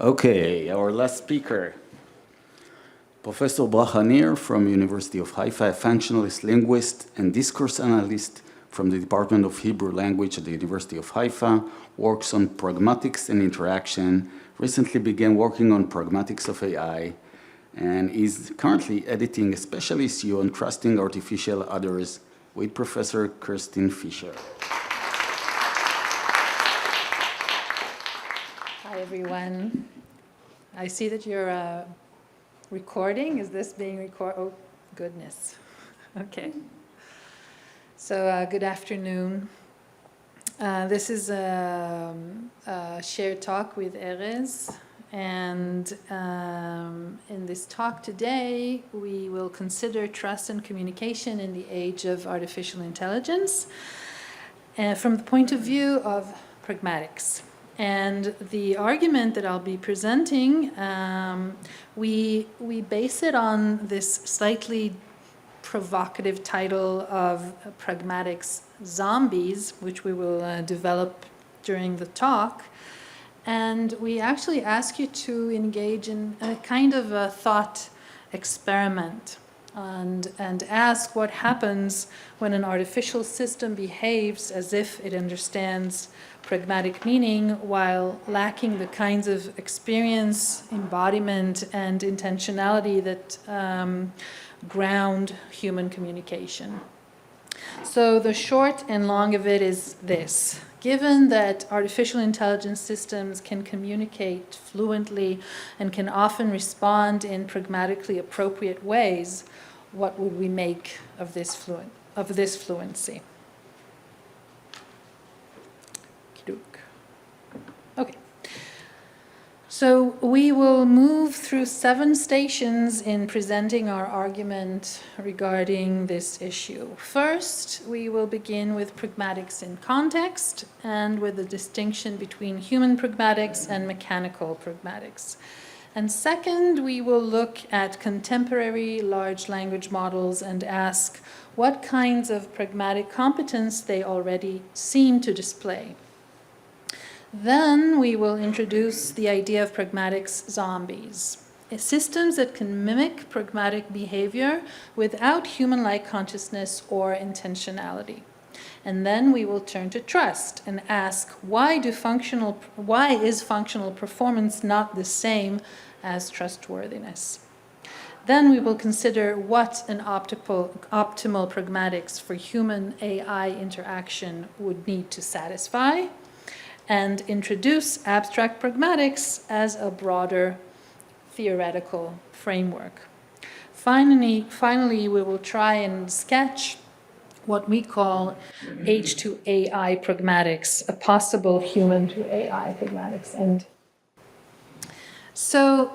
Okay, our last speaker, Professor Bracha from University of Haifa, a functionalist linguist and discourse analyst from the Department of Hebrew Language at the University of Haifa, works on pragmatics and interaction, recently began working on pragmatics of AI, and is currently editing a special issue on trusting artificial others with Professor Kirsten Fisher. Hi, everyone. I see that you're recording. Is this being recorded? Oh, goodness. Okay. So, good afternoon. This is a shared talk with Erez. And in this talk today, we will consider trust and communication in the age of artificial intelligence from the point of view of pragmatics. And the argument that I'll be presenting, we base it on this slightly provocative title of Pragmatics-Zombies, which we will develop during the talk. And we actually ask you to engage in a kind of a thought experiment and ask what happens when an artificial system behaves as if it understands pragmatic meaning while lacking the kinds of experience, embodiment, and intentionality that ground human communication. So the short and long of it is this. Given that artificial intelligence systems can communicate fluently and can often respond in pragmatically appropriate ways, what would we make of this fluency? Okay. So we will move through 7 stations in presenting our argument regarding this issue. First, we will begin with pragmatics in context and with the distinction between human pragmatics and mechanical pragmatics. And second, we will look at contemporary large language models and ask what kinds of pragmatic competence they already seem to display. Then we will introduce the idea of pragmatics-zombies, systems that can mimic pragmatic behavior without human-like consciousness or intentionality. And then we will turn to trust and ask why is functional performance not the same as trustworthiness? Then we will consider what an optimal pragmatics for human-AI interaction would need to satisfy, and introduce abstract pragmatics as a broader theoretical framework. Finally, we will try and sketch what we call H2AI pragmatics, a possible human-to-AI pragmatics. And so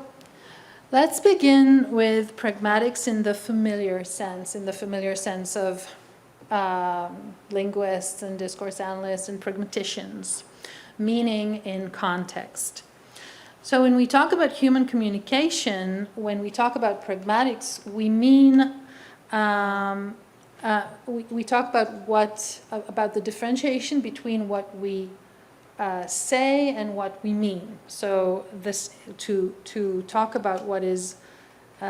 let's begin with pragmatics in the familiar sense of linguists and discourse analysts and pragmaticians. Meaning in context. So when we talk about human communication, when we talk about pragmatics, we mean we talk about the differentiation between what we say and what we mean. So this to talk about what is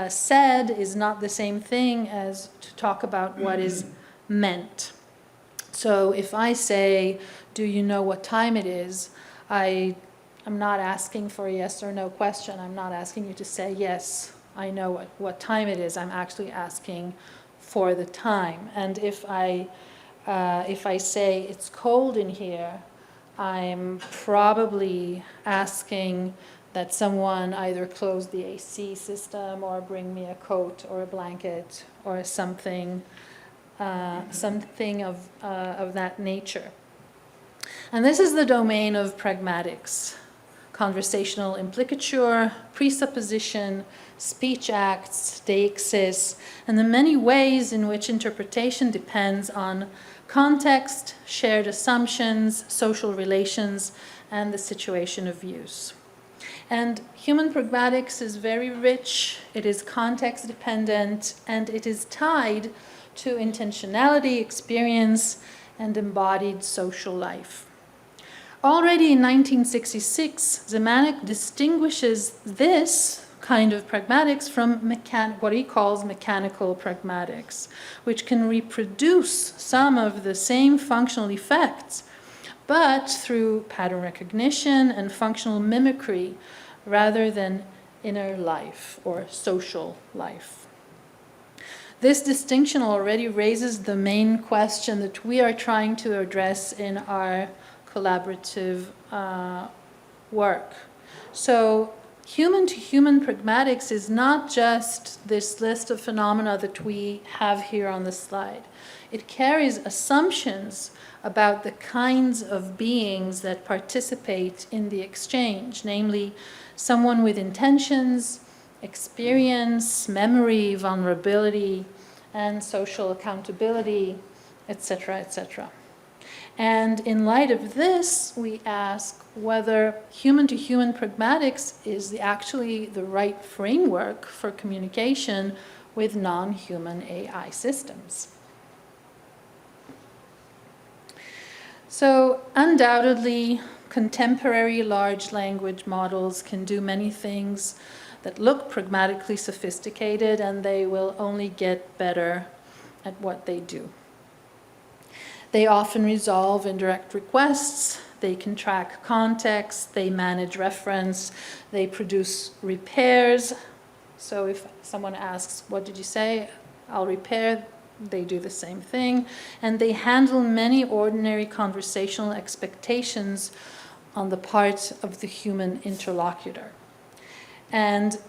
said is not the same thing as to talk about what is meant. So if I say, do you know what time it is? I'm not asking for a yes or no question. I'm not asking you to say, yes, I know what time it is. I'm actually asking for the time. And if I say it's cold in here, I'm probably asking that someone either close the AC system or bring me a coat or a blanket or something of that nature. And this is the domain of pragmatics: conversational implicature, presupposition, speech acts, deixis, and the many ways in which interpretation depends on context, shared assumptions, social relations, and the situation of use. And human pragmatics is very rich, it is context dependent, and it is tied to intentionality, experience, and embodied social life. Already in 1966, Zemanek distinguishes this kind of pragmatics from what he calls mechanical pragmatics, which can reproduce some of the same functional effects, but through pattern recognition and functional mimicry rather than inner life or social life. This distinction already raises the main question that we are trying to address in our collaborative work. So human-to-human pragmatics is not just this list of phenomena that we have here on the slide. It carries assumptions about the kinds of beings that participate in the exchange, namely someone with intentions, experience, memory, vulnerability, and social accountability, etc., etc. And in light of this, we ask whether human-to-human pragmatics is actually the right framework for communication with non-human AI systems. So undoubtedly, contemporary large language models can do many things that look pragmatically sophisticated, and they will only get better at what they do. They often resolve indirect requests, they can track context, they manage reference, they produce repairs. So if someone asks, what did you say? I'll repair, they do the same thing. And they handle many ordinary conversational expectations on the part of the human interlocutor. And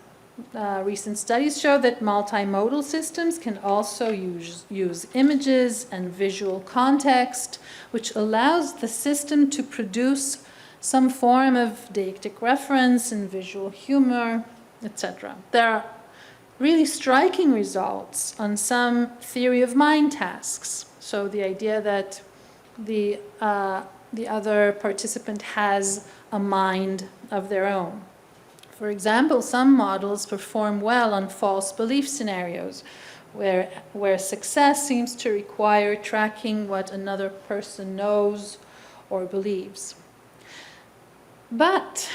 recent studies show that multimodal systems can also use images and visual context, which allows the system to produce some form of deictic reference and visual humor, etc. There are really striking results on some theory of mind tasks. So the idea that the other participant has a mind of their own. For example, some models perform well on false belief scenarios, where success seems to require tracking what another person knows or believes. But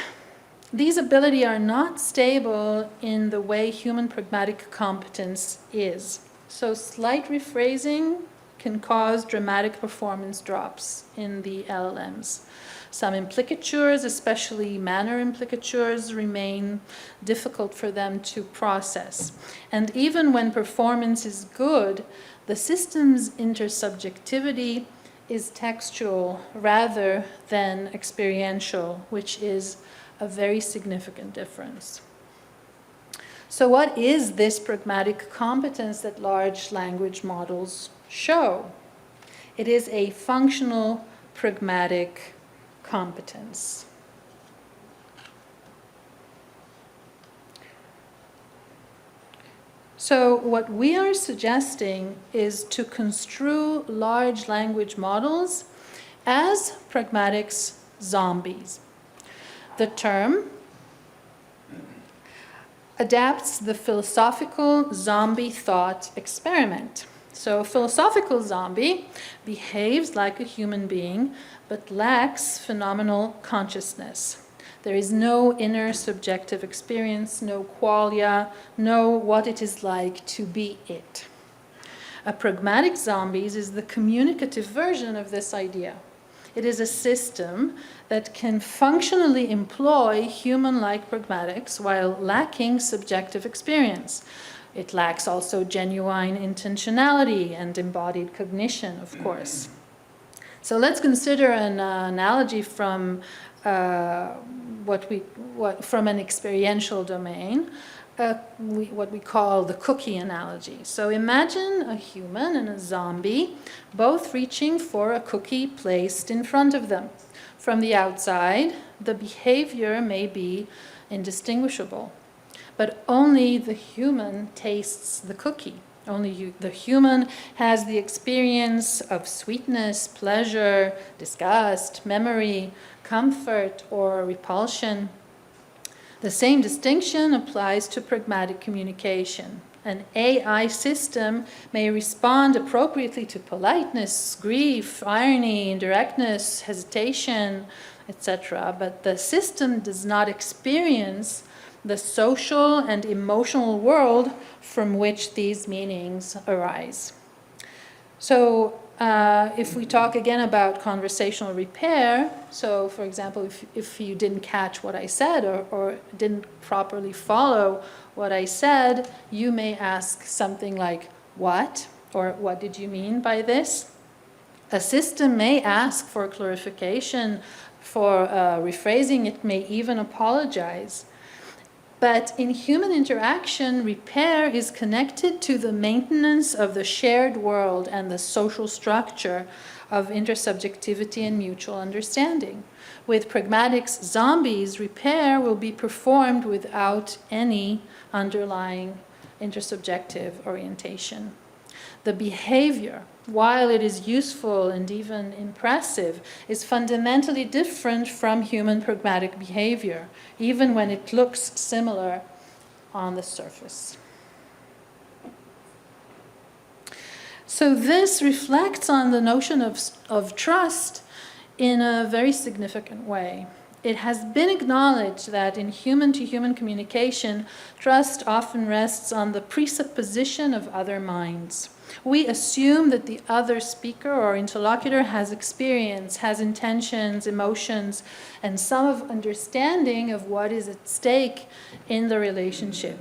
these abilities are not stable in the way human pragmatic competence is. So slight rephrasing can cause dramatic performance drops in the LLMs. Some implicatures, especially manner implicatures, remain difficult for them to process. And even when performance is good, the system's intersubjectivity is textual rather than experiential, which is a very significant difference. So what is this pragmatic competence that large language models show? It is a functional pragmatic competence. So what we are suggesting is to construe large language models as pragmatics-zombies. The term adapts the philosophical zombie thought experiment. So a philosophical zombie behaves like a human being, but lacks phenomenal consciousness. There is no inner subjective experience, no qualia, no what it is like to be it. A pragmatic zombies is the communicative version of this idea. It is a system that can functionally employ human-like pragmatics while lacking subjective experience. It lacks also genuine intentionality and embodied cognition, of course. So let's consider an analogy from from an experiential domain, what we call the cookie analogy. So imagine a human and a zombie both reaching for a cookie placed in front of them. From the outside, the behavior may be indistinguishable, but only the human tastes the cookie. Only the human has the experience of sweetness, pleasure, disgust, memory, comfort, or repulsion. The same distinction applies to pragmatic communication. An AI system may respond appropriately to politeness, grief, irony, indirectness, hesitation, etc. But the system does not experience the social and emotional world from which these meanings arise. So if we talk again about conversational repair, so for example, if you didn't catch what I said or didn't properly follow what I said, you may ask something like, what? Or what did you mean by this? A system may ask for clarification, for rephrasing, it may even apologize. But in human interaction, repair is connected to the maintenance of the shared world and the social structure of intersubjectivity and mutual understanding. With Pragmatics-Zombies, repair will be performed without any underlying intersubjective orientation. The behavior, while it is useful and even impressive, is fundamentally different from human pragmatic behavior, even when it looks similar on the surface. So this reflects on the notion of trust in a very significant way. It has been acknowledged that in human-to-human communication, trust often rests on the presupposition of other minds. We assume that the other speaker or interlocutor has experience, has intentions, emotions, and some of understanding of what is at stake in the relationship.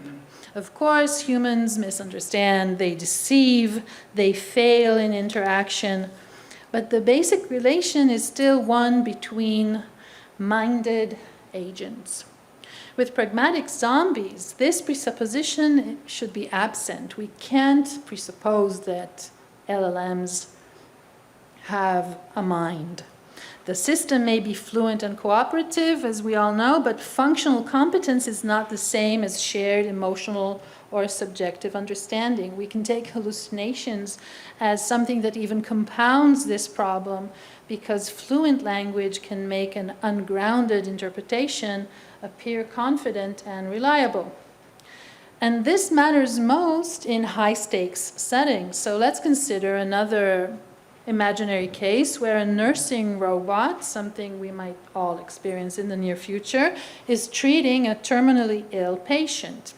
Of course, humans misunderstand, they deceive, they fail in interaction, but the basic relation is still one between minded agents. With Pragmatic-Zombies, this presupposition should be absent. We can't presuppose that LLMs have a mind. The system may be fluent and cooperative, as we all know, but functional competence is not the same as shared emotional or subjective understanding. We can take hallucinations as something that even compounds this problem, because fluent language can make an ungrounded interpretation appear confident and reliable. And this matters most in high-stakes settings. So let's consider another imaginary case where a nursing robot, something we might all experience in the near future, is treating a terminally ill patient.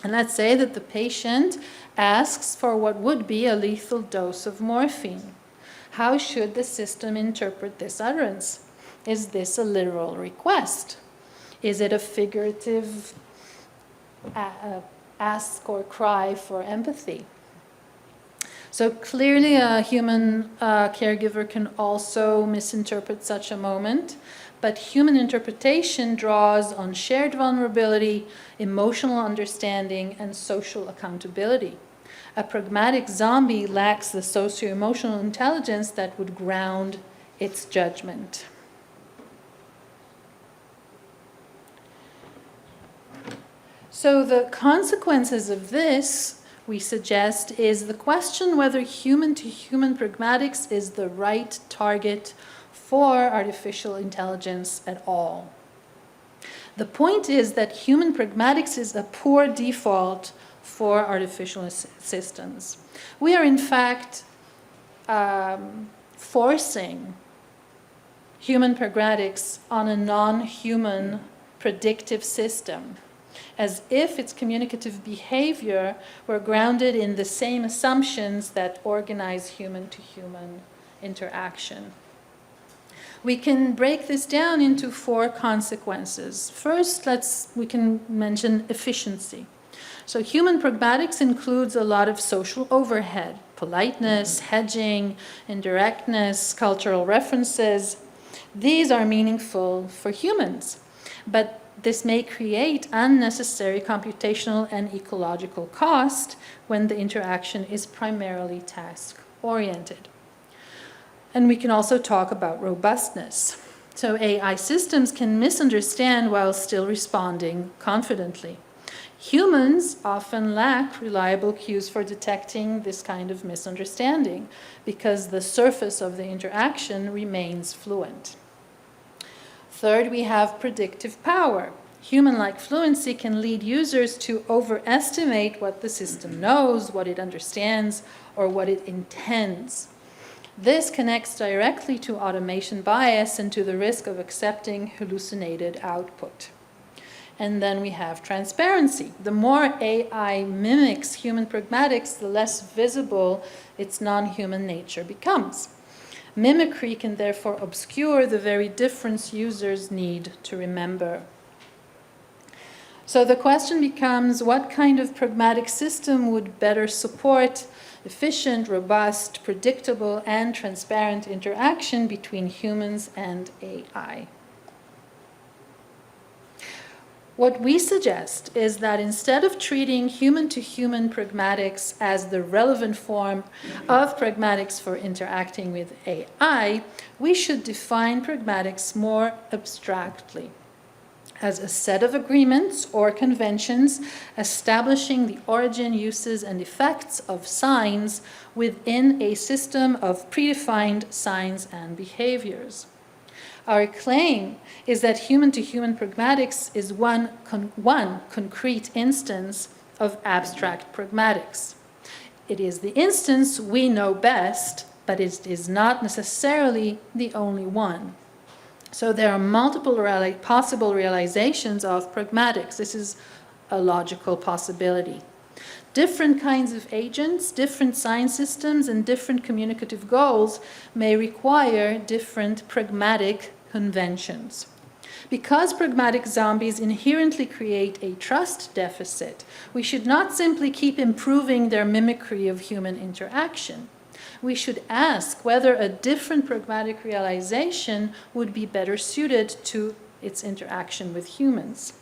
And let's say that the patient asks for what would be a lethal dose of morphine. How should the system interpret this utterance? Is this a literal request? Is it a figurative ask or cry for empathy? So clearly a human caregiver can also misinterpret such a moment, but human interpretation draws on shared vulnerability, emotional understanding, and social accountability. A pragmatic zombie lacks the socio-emotional intelligence that would ground its judgment. So the consequences of this, we suggest, is the question whether human-to-human pragmatics is the right target for artificial intelligence at all. The point is that human pragmatics is a poor default for artificial systems. We are in fact forcing human pragmatics on a non-human predictive system, as if its communicative behavior were grounded in the same assumptions that organize human-to-human interaction. We can break this down into 4 consequences. First, we can mention efficiency. So human pragmatics includes a lot of social overhead, politeness, hedging, indirectness, cultural references. These are meaningful for humans, but this may create unnecessary computational and ecological cost when the interaction is primarily task-oriented. And we can also talk about robustness. So AI systems can misunderstand while still responding confidently. Humans often lack reliable cues for detecting this kind of misunderstanding because the surface of the interaction remains fluent. Third, we have predictive power. Human-like fluency can lead users to overestimate what the system knows, what it understands, or what it intends. This connects directly to automation bias and to the risk of accepting hallucinated output. And then we have transparency. The more AI mimics human pragmatics, the less visible its non-human nature becomes. Mimicry can therefore obscure the very difference users need to remember. So the question becomes, what kind of pragmatic system would better support efficient, robust, predictable, and transparent interaction between humans and AI? What we suggest is that instead of treating human-to-human pragmatics as the relevant form of pragmatics for interacting with AI, we should define pragmatics more abstractly, as a set of agreements or conventions establishing the origin, uses, and effects of signs within a system of predefined signs and behaviors. Our claim is that human-to-human pragmatics is one concrete instance of abstract pragmatics. It is the instance we know best, but it is not necessarily the only one. So there are multiple possible realizations of pragmatics. This is a logical possibility. Different kinds of agents, different sign systems, and different communicative goals may require different pragmatic conventions. Because pragmatic zombies inherently create a trust deficit, we should not simply keep improving their mimicry of human interaction. We should ask whether a different pragmatic realization would be better suited to its interaction with humans.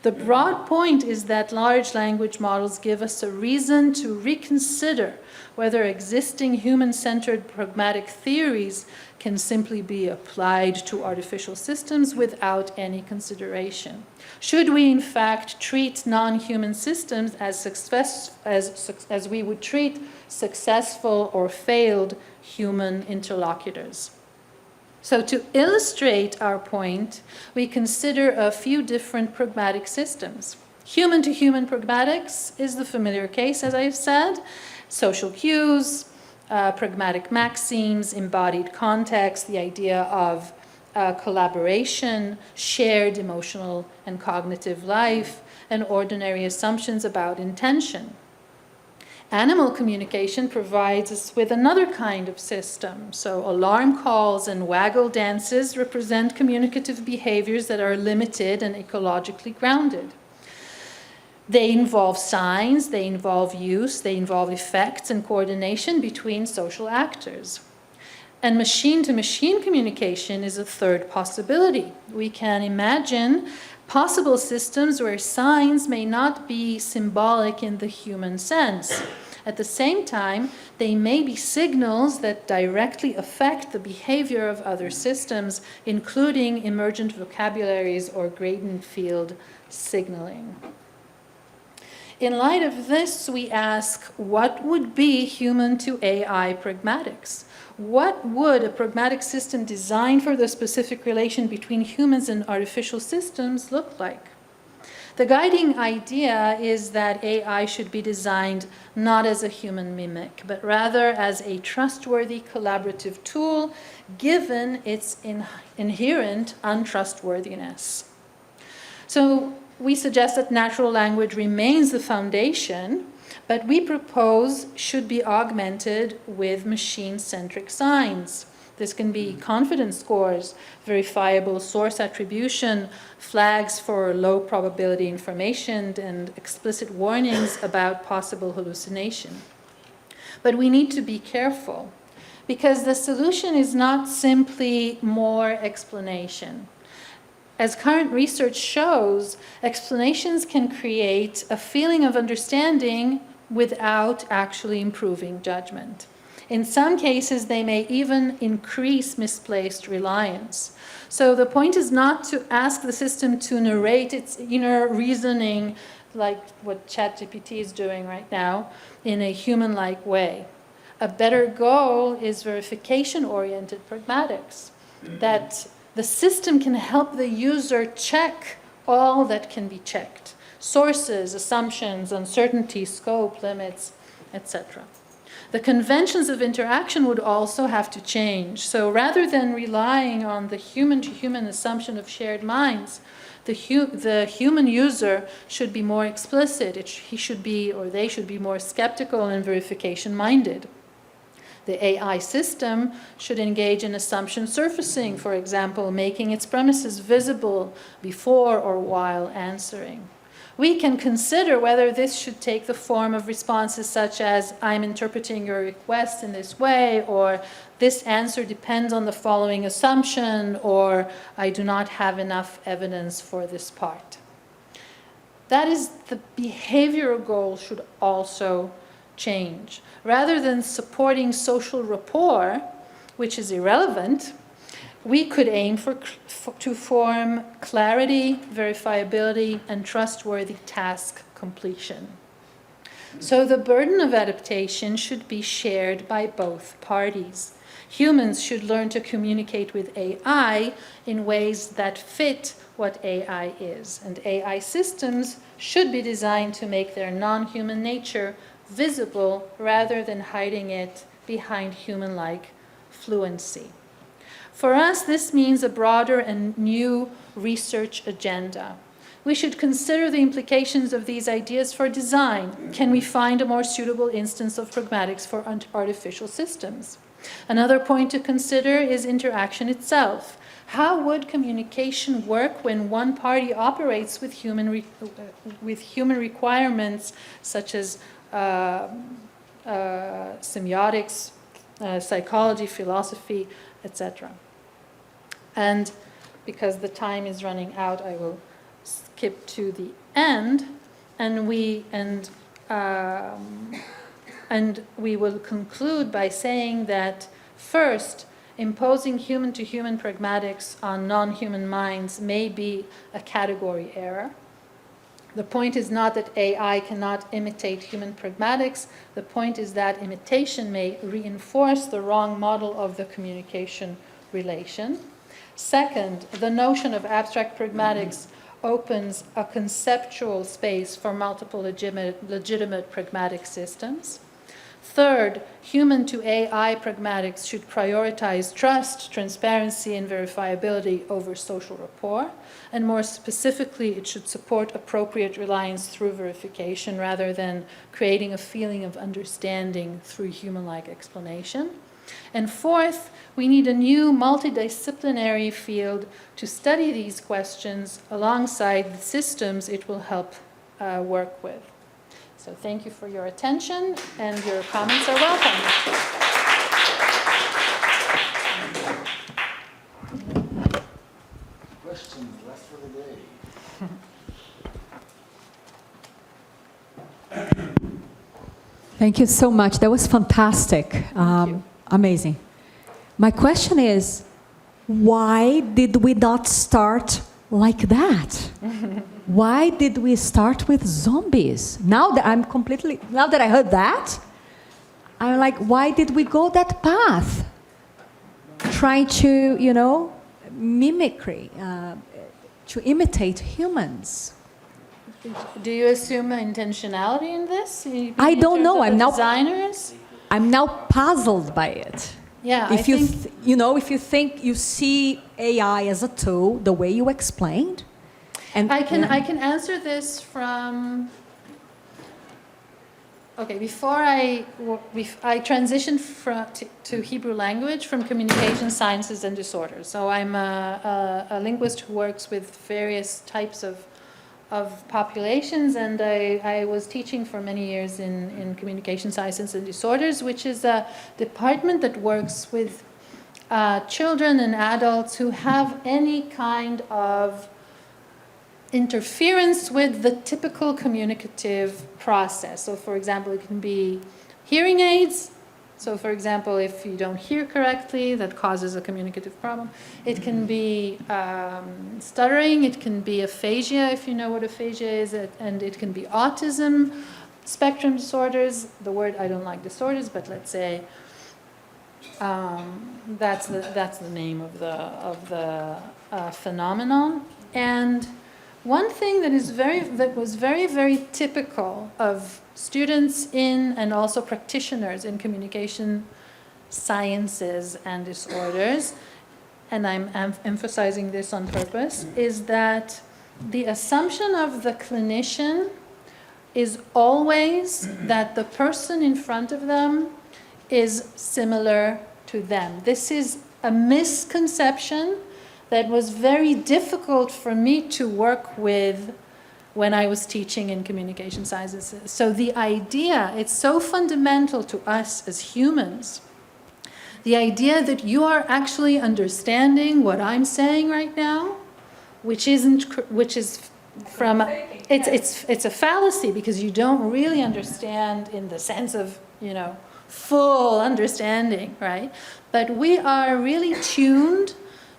The broad point is that large language models give us a reason to reconsider whether existing human-centered pragmatic theories can simply be applied to artificial systems without any consideration. Should we, in fact, treat non-human systems as we would treat successful or failed human interlocutors? So to illustrate our point, we consider a few different pragmatic systems. Human-to-human pragmatics is the familiar case, as I've said. Social cues, pragmatic maxims, embodied context, the idea of collaboration, shared emotional and cognitive life, and ordinary assumptions about intention. Animal communication provides us with another kind of system. So alarm calls and waggle dances represent communicative behaviors that are limited and ecologically grounded. They involve signs, they involve use, they involve effects and coordination between social actors. And machine-to-machine communication is a third possibility. We can imagine possible systems where signs may not be symbolic in the human sense. At the same time, they may be signals that directly affect the behavior of other systems, including emergent vocabularies or gradient field signaling. In light of this, we ask, what would be human-to-AI pragmatics? What would a pragmatic system designed for the specific relation between humans and artificial systems look like? The guiding idea is that AI should be designed not as a human mimic, but rather as a trustworthy collaborative tool, given its inherent untrustworthiness. So we suggest that natural language remains the foundation, but we propose should be augmented with machine-centric signs. This can be confidence scores, verifiable source attribution, flags for low probability information, and explicit warnings about possible hallucination. But we need to be careful, because the solution is not simply more explanation. As current research shows, explanations can create a feeling of understanding without actually improving judgment. In some cases, they may even increase misplaced reliance. So the point is not to ask the system to narrate its inner reasoning, like what ChatGPT is doing right now, in a human-like way. A better goal is verification-oriented pragmatics, that the system can help the user check all that can be checked: sources, assumptions, uncertainty, scope, limits, etc. The conventions of interaction would also have to change. So rather than relying on the human-to-human assumption of shared minds, the human user should be more explicit. He should be, or they should be, more skeptical and verification-minded. The AI system should engage in assumption surfacing, for example, making its premises visible before or while answering. We can consider whether this should take the form of responses such as, I'm interpreting your request in this way, or this answer depends on the following assumption, or I do not have enough evidence for this part. That is, the behavioral goal should also change. Rather than supporting social rapport, which is irrelevant, we could aim to form clarity, verifiability, and trustworthy task completion. So the burden of adaptation should be shared by both parties. Humans should learn to communicate with AI in ways that fit what AI is, and AI systems should be designed to make their non-human nature visible rather than hiding it behind human-like fluency. For us, this means a broader and new research agenda. We should consider the implications of these ideas for design. Can we find a more suitable instance of pragmatics for artificial systems? Another point to consider is interaction itself. How would communication work when one party operates with human requirements such as semiotics, psychology, philosophy, etc.? And because the time is running out, I will skip to the end, and we will conclude by saying that first, imposing human-to-human pragmatics on non-human minds may be a category error. The point is not that AI cannot imitate human pragmatics. The point is that imitation may reinforce the wrong model of the communication relation. Second, the notion of abstract pragmatics opens a conceptual space for multiple legitimate pragmatic systems. Third, human to AI pragmatics should prioritize trust, transparency, and verifiability over social rapport. And more specifically, it should support appropriate reliance through verification rather than creating a feeling of understanding through human-like explanation. And fourth, we need a new multidisciplinary field to study these questions alongside the systems it will help work with. So thank you for your attention, and your comments are welcome. Questions, last for the day. Thank you so much. That was fantastic. Thank you. Amazing. My question is, why did we not start like that? Why did we start with zombies? Now that I heard that, I'm like, why did we go that path? Trying to, mimicry, to imitate humans. Do you assume intentionality in this? I don't know. Designers? I'm now puzzled by it. Yeah, if you think you see AI as a tool, the way you explained, and I can answer this from. Okay, before I transitioned to Hebrew language from communication sciences and disorders. So I'm a linguist who works with various types of populations, and I was teaching for many years in communication sciences and disorders, which is a department that works with children and adults who have any kind of interference with the typical communicative process. So for example, it can be hearing aids. So for example, if you don't hear correctly, that causes a communicative problem. It can be stuttering, it can be aphasia, if you know what aphasia is, and it can be autism, spectrum disorders. The word, I don't like disorders, but let's say that's the name of the phenomenon. And one thing that was very, very typical of students in and also practitioners in communication sciences and disorders, and I'm emphasizing this on purpose, is that the assumption of the clinician is always that the person in front of them is similar to them. This is a misconception that was very difficult for me to work with when I was teaching in communication sciences. So the idea, it's so fundamental to us as humans, the idea that you are actually understanding what I'm saying right now, which is from, it's a fallacy because you don't really understand in the sense of, full understanding, right? But we are really tuned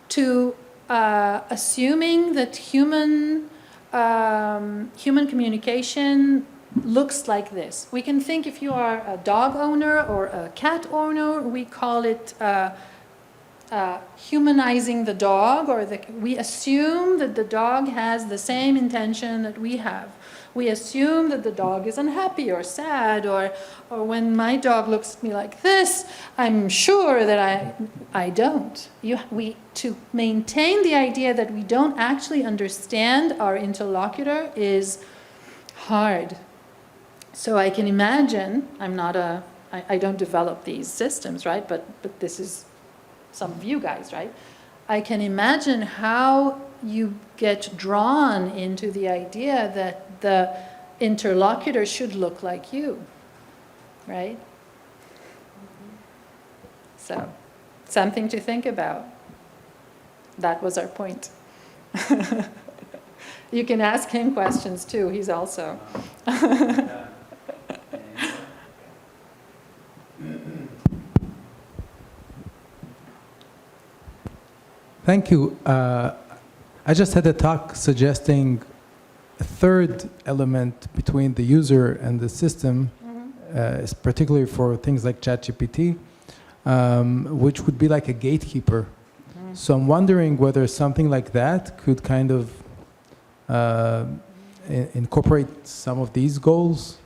to assuming that human communication looks like this. We can think if you are a dog owner or a cat owner, we call it humanizing the dog, or we assume that the dog has the same intention that we have. We assume that the dog is unhappy or sad, or when my dog looks at me like this, I'm sure that I don't. To maintain the idea that we don't actually understand our interlocutor is hard. So I can imagine, I don't develop these systems, right? But this is some of you guys, right? I can imagine how you get drawn into the idea that the interlocutor should look like you, right? So, something to think about. That was our point. You can ask him questions too, he's also. Thank you. I just had a talk suggesting a third element between the user and the system, particularly for things like ChatGPT, which would be like a gatekeeper. So I'm wondering whether something like that could kind of incorporate some of these goals.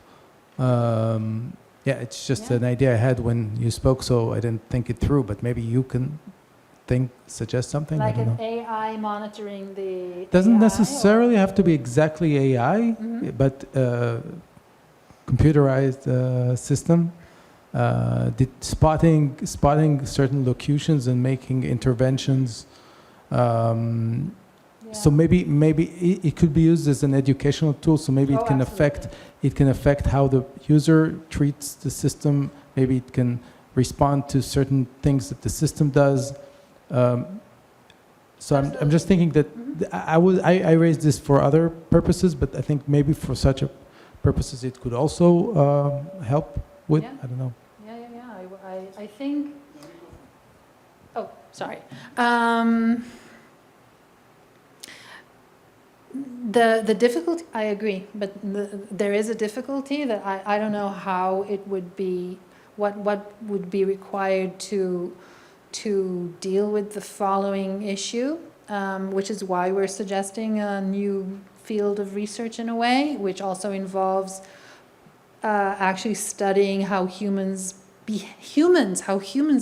It's just an idea I had when you spoke, so I didn't think it through, but maybe you can suggest something? Like an AI monitoring the doesn't AI, necessarily have to be exactly AI, but computerized system. Spotting certain locutions and making interventions. So maybe it could be used as an educational tool. So maybe it can affect how the user treats the system. Maybe it can respond to certain things that the system does. So I'm just thinking that I raised this for other purposes, but I think maybe for such purposes it could also help with, I don't know. I think, oh, sorry. The difficulty, I agree, but there is a difficulty that I don't know how it would be, what would be required to deal with the following issue, which is why we're suggesting a new field of research in a way, which also involves actually studying how humans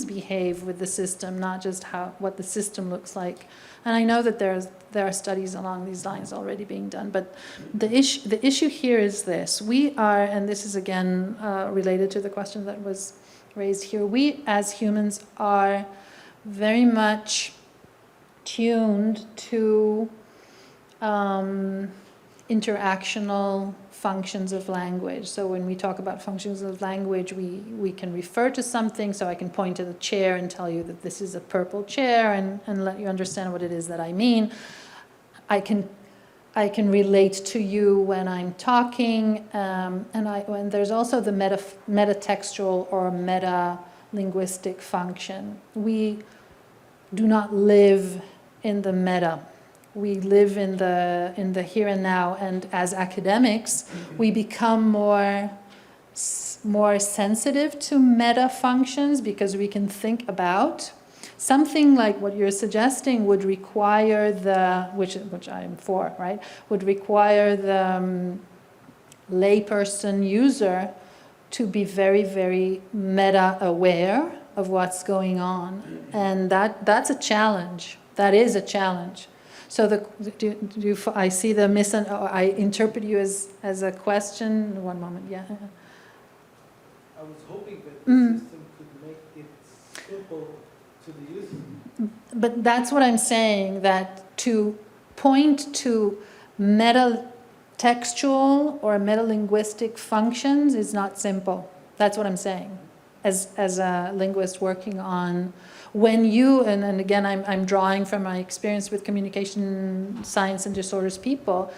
behave with the system, not just what the system looks like. And I know that there are studies along these lines already being done, but the issue here is this: we are, and this is again related to the question that was raised here. We as humans are very much tuned to interactional functions of language. So when we talk about functions of language, we can refer to something. So I can point to the chair and tell you that this is a purple chair, and let you understand what it is that I mean. I can relate to you when I'm talking, and there's also the metatextual or meta-linguistic function. We do not live in the meta. We live in the here and now, and as academics, we become more sensitive to meta functions because we can think about Something like what you're suggesting would require which I am for, right? Would require the layperson user to be very, very meta-aware of what's going on. And that's a challenge. That is a challenge. So I see I interpret you as a question. One moment, yeah. I was hoping that the system could make it simple to the user. But that's what I'm saying, that to point to meta-textual or meta-linguistic functions is not simple. That's what I'm saying, as a linguist working on. When you, and again, I'm drawing from my experience with communication science and disorders people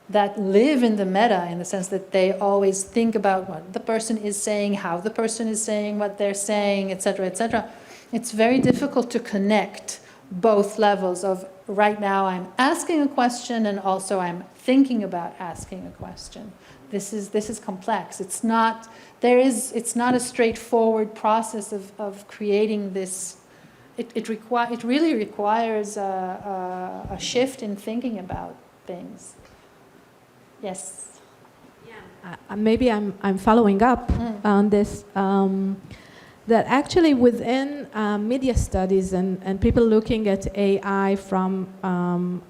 that live in the meta, in the sense that they always think about what the person is saying, how the person is saying what they're saying, etc., etc. It's very difficult to connect both levels of right now I'm asking a question and also I'm thinking about asking a question. This is complex. It's not a straightforward process of creating this. It really requires a shift in thinking about things. Yes. Yeah. Maybe I'm following up on this. That actually within media studies and people looking at AI from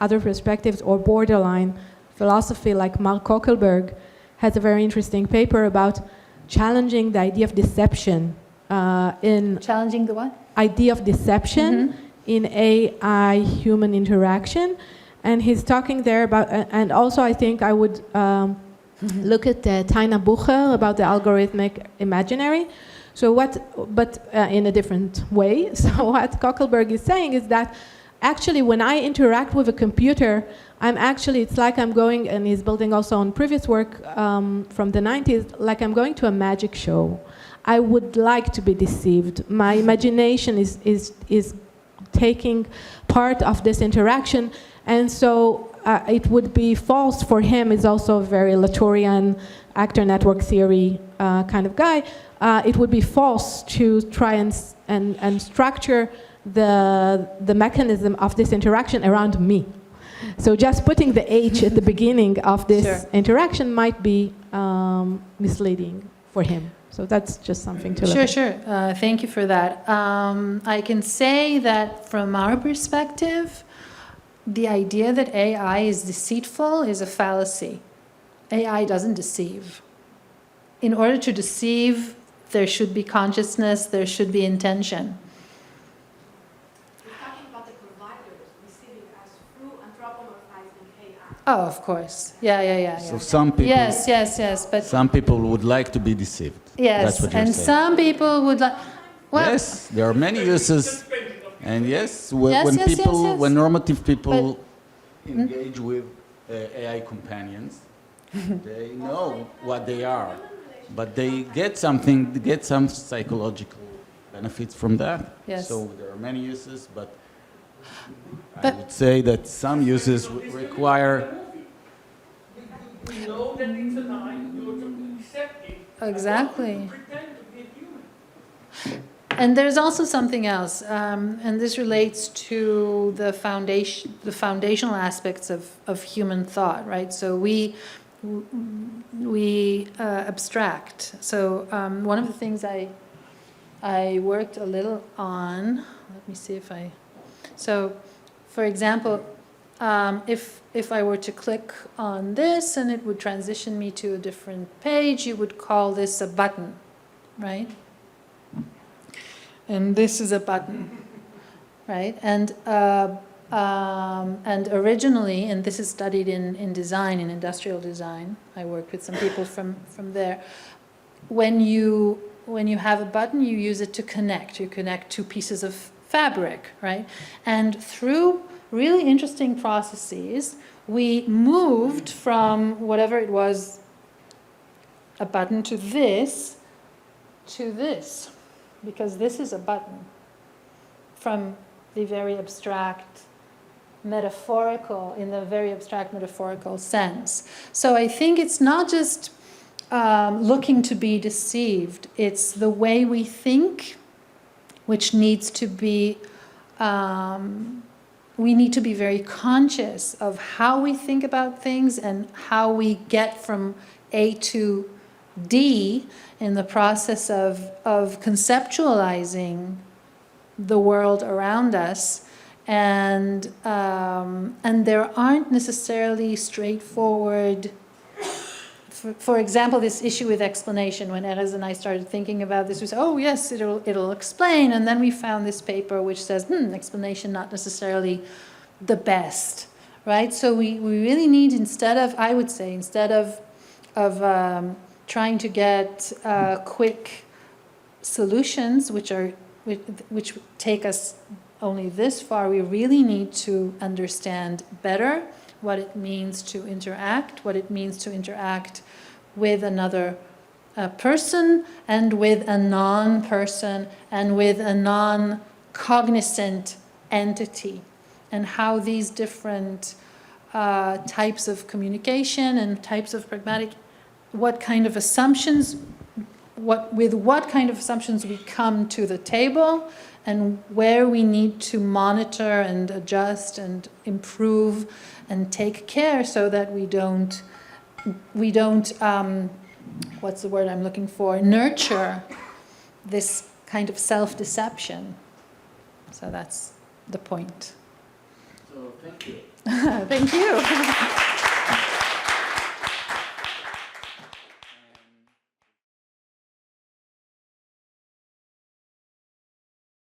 other perspectives or borderline philosophy, like Mark Kokelberg has a very interesting paper about challenging the idea of deception Challenging the what? Idea of deception in AI human interaction. And he's talking there about, and also I think I would look at Taina Bucher about the algorithmic imaginary. So but in a different way. So what Kokelberg is saying is that actually when I interact with a computer, it's like I'm going, and he's building also on previous work from the 90s, like I'm going to a magic show. I would like to be deceived. My imagination is taking part of this interaction, and so it would be false for him. Is also a very Latourian actor network theory kind of guy. It would be false to try and structure the mechanism of this interaction around me. So just putting the H at the beginning of this interaction might be misleading for him. So that's just something to look at. Sure. Thank you for that. I can say that from our perspective, the idea that AI is deceitful is a fallacy. AI doesn't deceive. In order to deceive, there should be consciousness, there should be intention. We're talking about the providers deceiving us through anthropomorphizing AI. Oh, of course. Yeah. So some people, Yes, but some people would like to be deceived. yes, That's what you're and saying. some people would like. Well, Yes, there are many uses, and Yes, when normative people engage with AI companions, they know what they are, but they get some psychological benefits from that. Yes. So there are many uses, but I would say that some uses require. We know that it's a lie, you're to accept it. Exactly. Pretend to be human. And there's also something else, and this relates to the foundational aspects of human thought, right? So we abstract. So one of the things I worked a little on. Let me see if I. So, for example, if I were to click on this and it would transition me to a different page, you would call this a button, right? And this is a button, right? And originally, and this is studied in design, in industrial design. I worked with some people from there. When you have a button, you use it to connect. You connect two pieces of fabric, right? And through really interesting processes, we moved from whatever it was, a button, to this, because this is a button, from the very abstract metaphorical, in the very abstract metaphorical sense. So I think it's not just looking to be deceived, it's the way we think, which needs to be we need to be very conscious of how we think about things and how we get from A to D in the process of conceptualizing the world around us. And there aren't necessarily straightforward, for example, this issue with explanation. When Erez and I started thinking about this, we said, oh yes, it'll explain. And then we found this paper which says, explanation not necessarily the best, right? So we really need, instead of trying to get quick solutions, which take us only this far, we really need to understand better what it means to interact, with another person and with a non-person and with a non-cognizant entity, and how these different types of communication and types of pragmatic, what kind of assumptions we come to the table, and where we need to monitor and adjust and improve and take care so that we don't what's the word I'm looking for, nurture this kind of self-deception. So that's the point. So thank you. Thank you.